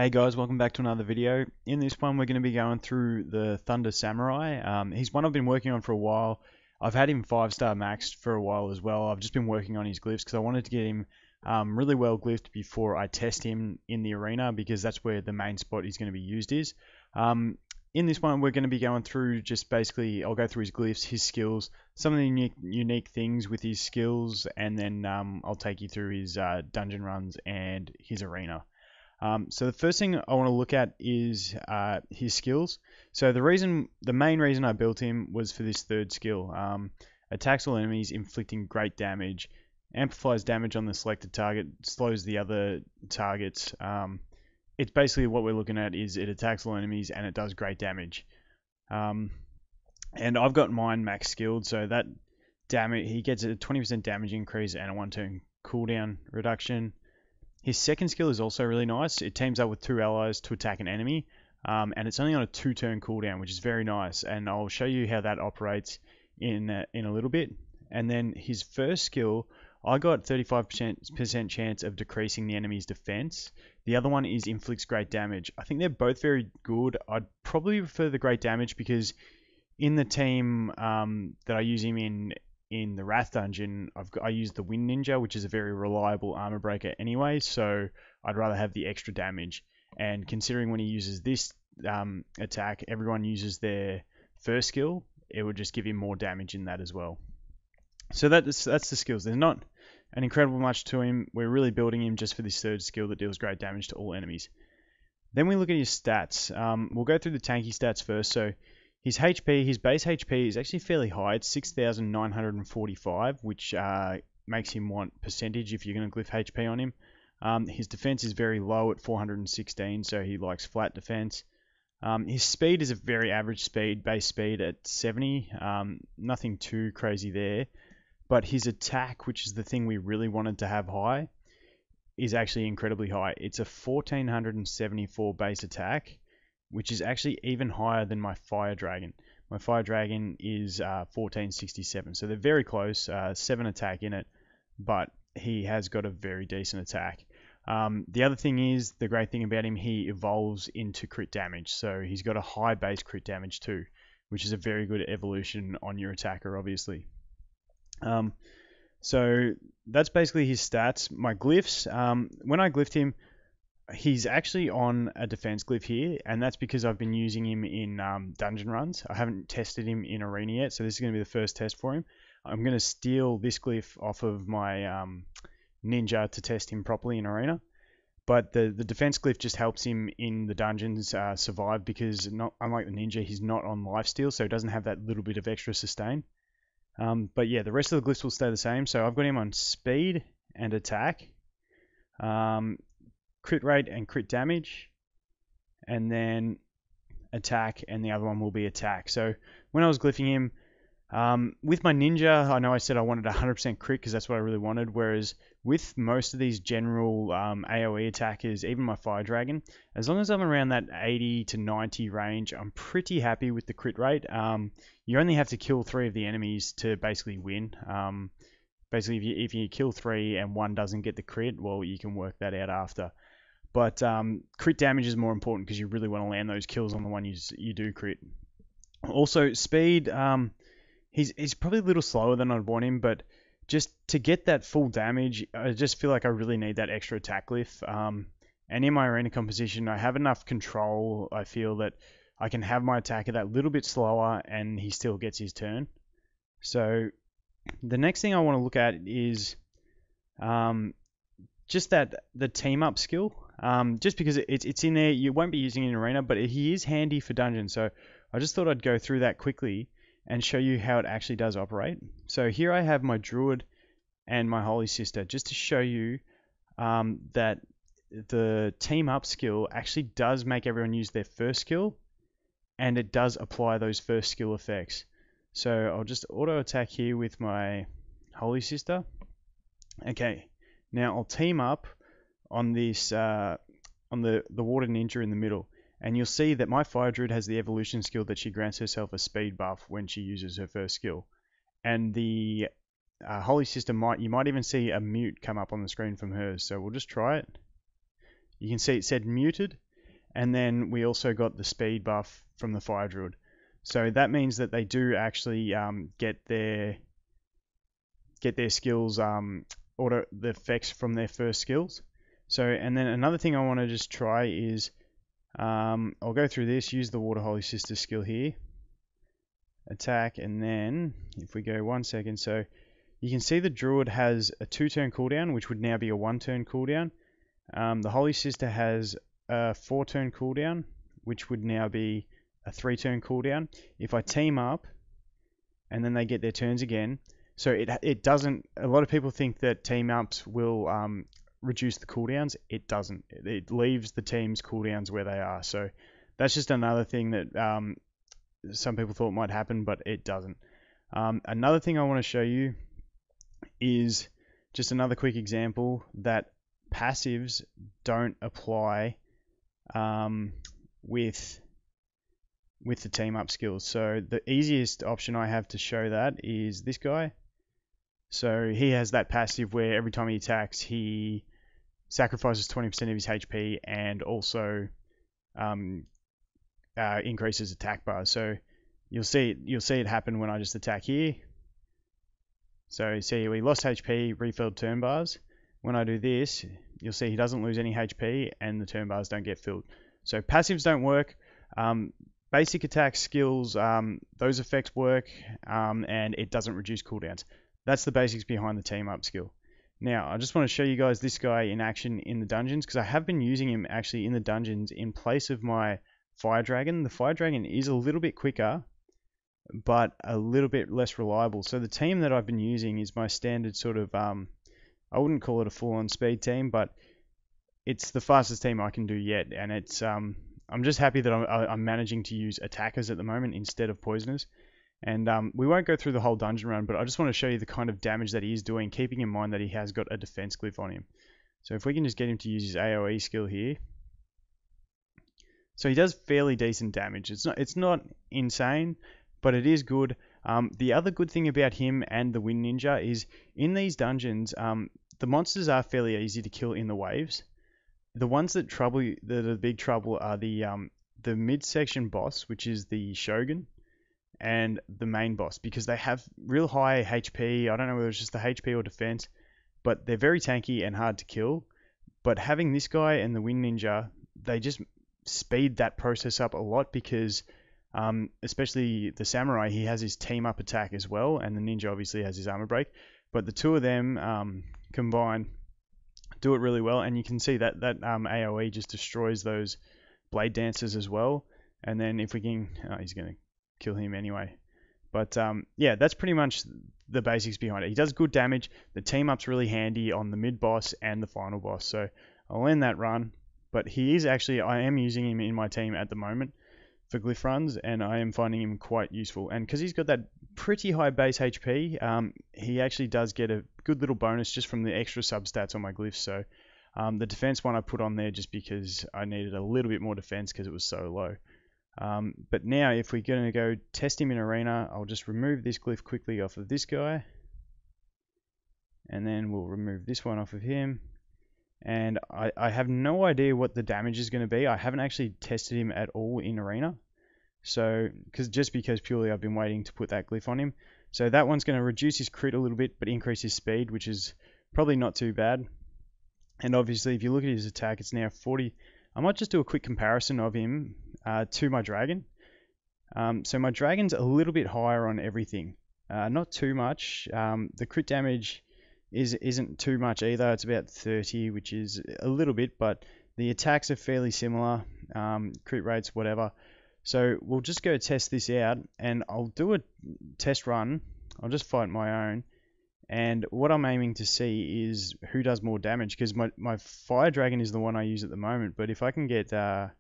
Hey guys, welcome back to another video. In this one, we're going to be going through the Thunder Samurai. He's one I've been working on for a while. I've had him 5-star maxed for a while as well. I've just been working on his glyphs because I wanted to get him really well glyphed before I test him in the arena, because that's where the main spot he's going to be used is. In this one, we're going to be going through just basically, I'll go through his glyphs, his skills, some of the unique things with his skills, and then I'll take you through his dungeon runs and his arena. So the first thing I want to look at is his skills. So the main reason I built him was for this third skill. Attacks all enemies, inflicting great damage, amplifies damage on the selected target, slows the other targets. It's basically what we're looking at is it attacks all enemies and it does great damage. And I've got mine max skilled, so that damage, he gets a 20% damage increase and a 1-turn cooldown reduction. His second skill is also really nice. It teams up with 2 allies to attack an enemy, and it's only on a 2-turn cooldown, which is very nice. And I'll show you how that operates in a little bit. And then his first skill, I got 35% chance of decreasing the enemy's defense. The other one is inflicts great damage. I think they're both very good. I'd probably prefer the great damage because in the team that I use him in the Wrath dungeon, I use the Wind Ninja, which is a very reliable armor breaker anyway, so I'd rather have the extra damage. And considering when he uses this attack, everyone uses their first skill, it would just give him more damage in that as well. So that's the skills. There's not an incredible much to him. We're really building him just for this third skill that deals great damage to all enemies. Then we look at his stats. We'll go through the tanky stats first. So his HP, his base HP is actually fairly high. It's 6,945, which makes him want percentage if you're going to glyph HP on him. His defense is very low at 416, so he likes flat defense. His speed is a very average speed, base speed at 70. Nothing too crazy there. But his attack, which is the thing we really wanted to have high, is actually incredibly high. It's a 1474 base attack, which is actually even higher than my Fire Dragon. My Fire Dragon is 1467, so they're very close, 7 attack in it, but he has got a very decent attack. The other thing is, the great thing about him, he evolves into crit damage, so he's got a high base crit damage too, which is a very good evolution on your attacker, obviously. So that's basically his stats. My glyphs, when I glyphed him, he's actually on a defense glyph here, and that's because I've been using him in dungeon runs. I haven't tested him in arena yet, so this is going to be the first test for him. I'm going to steal this glyph off of my ninja to test him properly in arena. But the defense glyph just helps him in the dungeons survive, because unlike the ninja, he's not on lifesteal, so he doesn't have that little bit of extra sustain. But yeah, the rest of the glyphs will stay the same. So I've got him on speed and attack. Crit rate and crit damage, and then attack, and the other one will be attack. So when I was glyphing him, with my ninja, I know I said I wanted 100% crit because that's what I really wanted, whereas with most of these general AoE attackers, even my Fire Dragon, as long as I'm around that 80 to 90 range, I'm pretty happy with the crit rate. You only have to kill 3 of the enemies to basically win. Basically, if you kill 3 and 1 doesn't get the crit, well, you can work that out after. But crit damage is more important because you really want to land those kills on the one you do crit. Also, speed, he's probably a little slower than I'd want him, but just to get that full damage, I just feel like I really need that extra attack glyph. And in my arena composition, I have enough control. I feel that I can have my attacker that little bit slower and he still gets his turn. So the next thing I want to look at is just the team up skill. Just because it's in there, you won't be using it in arena, but he is handy for dungeons. So I just thought I'd go through that quickly and show you how it actually does operate. So here I have my Druid and my Holy Sister, just to show you that the team up skill actually does make everyone use their first skill, and it does apply those first skill effects. So I'll just auto attack here with my Holy Sister. Okay, now I'll team up on this on the Water Ninja in the middle, and you'll see that my Fire Druid has the evolution skill that she grants herself a speed buff when she uses her first skill, and the Holy Sister you might even see a mute come up on the screen from hers. So we'll just try it. You can see it said muted, and then we also got the speed buff from the fire druid. So that means that they do actually get their skills order the effects from their first skills. So, and then another thing I want to just try is I'll go through this, use the Water Holy Sister skill here, attack, and then if we go 1 second, so you can see the druid has a 2-turn cooldown, which would now be a 1-turn cooldown. The Holy Sister has a 4-turn cooldown, which would now be a 3-turn cooldown. If I team up and then they get their turns again, so it doesn't, a lot of people think that team ups will reduce the cooldowns. It doesn't. It leaves the team's cooldowns where they are. So that's just another thing that some people thought might happen, but it doesn't. Another thing I want to show you is just another quick example that passives don't apply with the team up skills. So the easiest option I have to show that is this guy. So he has that passive where every time he attacks, he sacrifices 20% of his HP and also increases attack bars. So you'll see it happen when I just attack here. So see, we lost HP, refilled turn bars. When I do this, you'll see he doesn't lose any HP and the turn bars don't get filled. So passives don't work. Basic attack skills, those effects work, and it doesn't reduce cooldowns. That's the basics behind the team up skill. Now, I just want to show you guys this guy in action in the dungeons, because I have been using him actually in the dungeons in place of my fire dragon. The fire dragon is a little bit quicker, but a little bit less reliable. So the team that I've been using is my standard sort of, I wouldn't call it a full-on speed team, but it's the fastest team I can do yet, and it's I'm just happy that I'm managing to use attackers at the moment instead of poisoners. And we won't go through the whole dungeon run, but I just want to show you the kind of damage that he is doing, keeping in mind that he has got a defense glyph on him. So if we can just get him to use his AoE skill here. So he does fairly decent damage. It's not insane, but it is good. The other good thing about him and the Wind Ninja is in these dungeons, the monsters are fairly easy to kill in the waves. The ones that are the big trouble are the midsection boss, which is the Shogun, and the main boss, because they have real high HP. I don't know whether it's just the HP or defense, but they're very tanky and hard to kill. But having this guy and the Wind Ninja, they just speed that process up a lot, because especially the Samurai, he has his team up attack as well, and the Ninja obviously has his armor break. But the two of them combined do it really well, and you can see that AoE just destroys those blade dancers as well. And then if we can, he's going to kill him anyway. But yeah, that's pretty much the basics behind it. He does good damage. The team up's really handy on the mid boss and the final boss. So I'll end that run. But he is actually, I am using him in my team at the moment for glyph runs, and I am finding him quite useful. And because he's got that pretty high base HP, he actually does get a good little bonus just from the extra substats on my glyphs. So the defense one I put on there just because I needed a little bit more defense because it was so low. But now if we're going to go test him in arena, I'll just remove this glyph quickly off of this guy, and then we'll remove this one off of him. And I have no idea what the damage is going to be. I haven't actually tested him at all in arena, so because purely I've been waiting to put that glyph on him. So that one's going to reduce his crit a little bit but increase his speed, which is probably not too bad. And obviously if you look at his attack, it's now 40. I might just do a quick comparison of him to my dragon. So my dragon's a little bit higher on everything, not too much. The crit damage isn't too much either. It's about 30, which is a little bit, but the attacks are fairly similar, crit rates, whatever. So we'll just go test this out, and I'll do a test run. I'll just fight my own, and what I'm aiming to see is who does more damage, because my fire dragon is the one I use at the moment. But if I can get the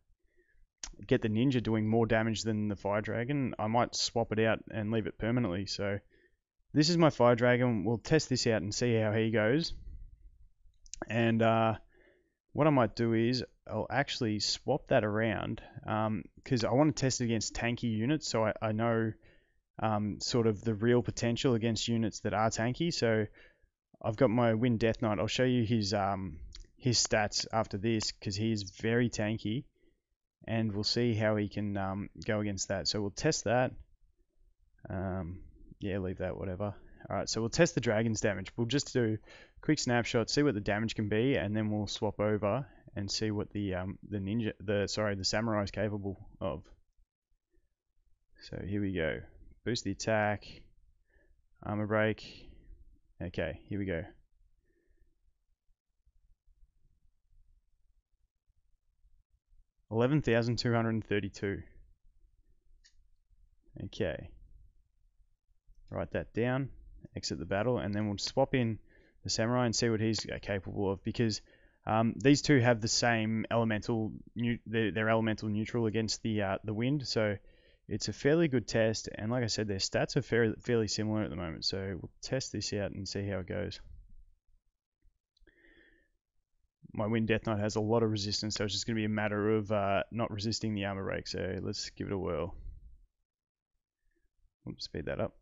ninja doing more damage than the fire dragon, I might swap it out and leave it permanently. So this is my fire dragon. We'll test this out and see how he goes. And what I might do is I'll actually swap that around, because I want to test it against tanky units, so I know sort of the real potential against units that are tanky. So I've got my Wind Death Knight. I'll show you his stats after this, because he is very tanky. and we'll see how he can go against that. So we'll test that. Yeah, leave that, whatever. Alright, so we'll test the dragon's damage. We'll just do a quick snapshot, see what the damage can be, and then we'll swap over and see what the samurai is capable of. So here we go. Boost the attack, armor break. Okay, here we go. $11,232. Okay. Write that down. Exit the battle, and then we'll swap in the samurai and see what he's capable of, because these two have the same elemental, they're elemental neutral against the wind, so it's a fairly good test. And like I said, their stats are fairly similar at the moment, so we'll test this out and see how it goes. My Wind Death Knight has a lot of resistance, so it's just going to be a matter of not resisting the armor break. So let's give it a whirl. Oops, speed that up.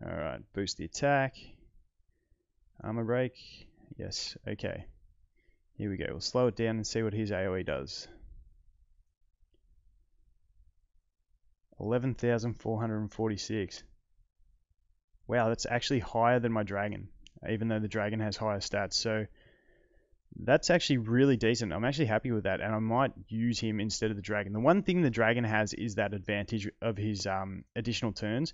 Alright, boost the attack. Armor break. Yes, okay. Here we go. We'll slow it down and see what his AoE does. 11,446. Wow, that's actually higher than my dragon, even though the dragon has higher stats. So that's actually really decent. I'm actually happy with that, and I might use him instead of the dragon. The one thing the dragon has is that advantage of his additional turns.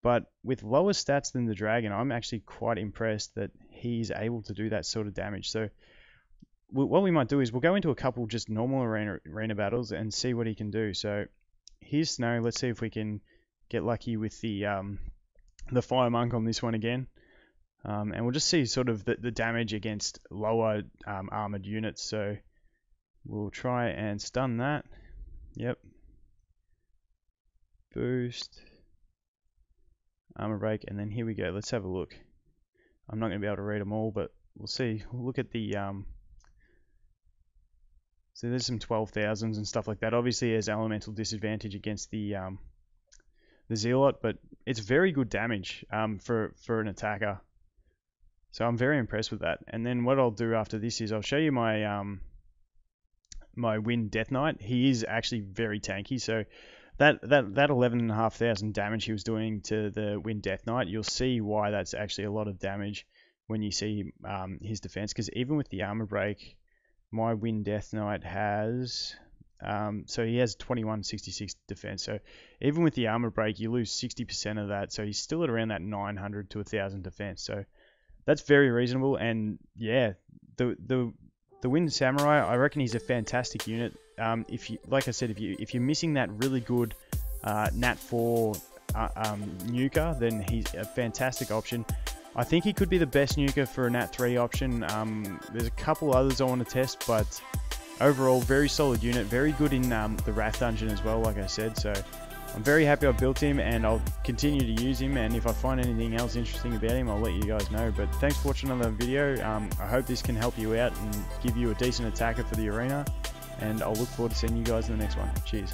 But with lower stats than the dragon, I'm actually quite impressed that he's able to do that sort of damage. So what we might do is we'll go into a couple just normal arena battles and see what he can do. So here's Snow. Let's see if we can get lucky with the Fire Monk on this one again. And we'll just see sort of the damage against lower armored units. So we'll try and stun that. Yep. Boost. Armor break, and then here we go. Let's have a look. I'm not going to be able to read them all, but we'll see. We'll look at the so there's some 12,000s and stuff like that. Obviously, there's elemental disadvantage against the Zealot, but it's very good damage for an attacker. So I'm very impressed with that. And then what I'll do after this is I'll show you my my Wind Death Knight. He is actually very tanky. So that 11,500 damage he was doing to the Wind Death Knight, you'll see why that's actually a lot of damage when you see his defense. Because even with the armor break, my Wind Death Knight has so he has 2166 defense. So even with the armor break, you lose 60% of that. So he's still at around that 900 to 1,000 defense. So that's very reasonable. And yeah, the Wind Samurai, I reckon he's a fantastic unit. If you, like I said, if you're missing that really good Nat 4 nuker, then he's a fantastic option. I think he could be the best nuker for a Nat 3 option. There's a couple others I want to test, but overall, very solid unit. Very good in the Wrath Dungeon as well, like I said. So I'm very happy I built him, and I'll continue to use him. And if I find anything else interesting about him, I'll let you guys know. But thanks for watching another video. I hope this can help you out and give you a decent attacker for the arena. And I'll look forward to seeing you guys in the next one. Cheers.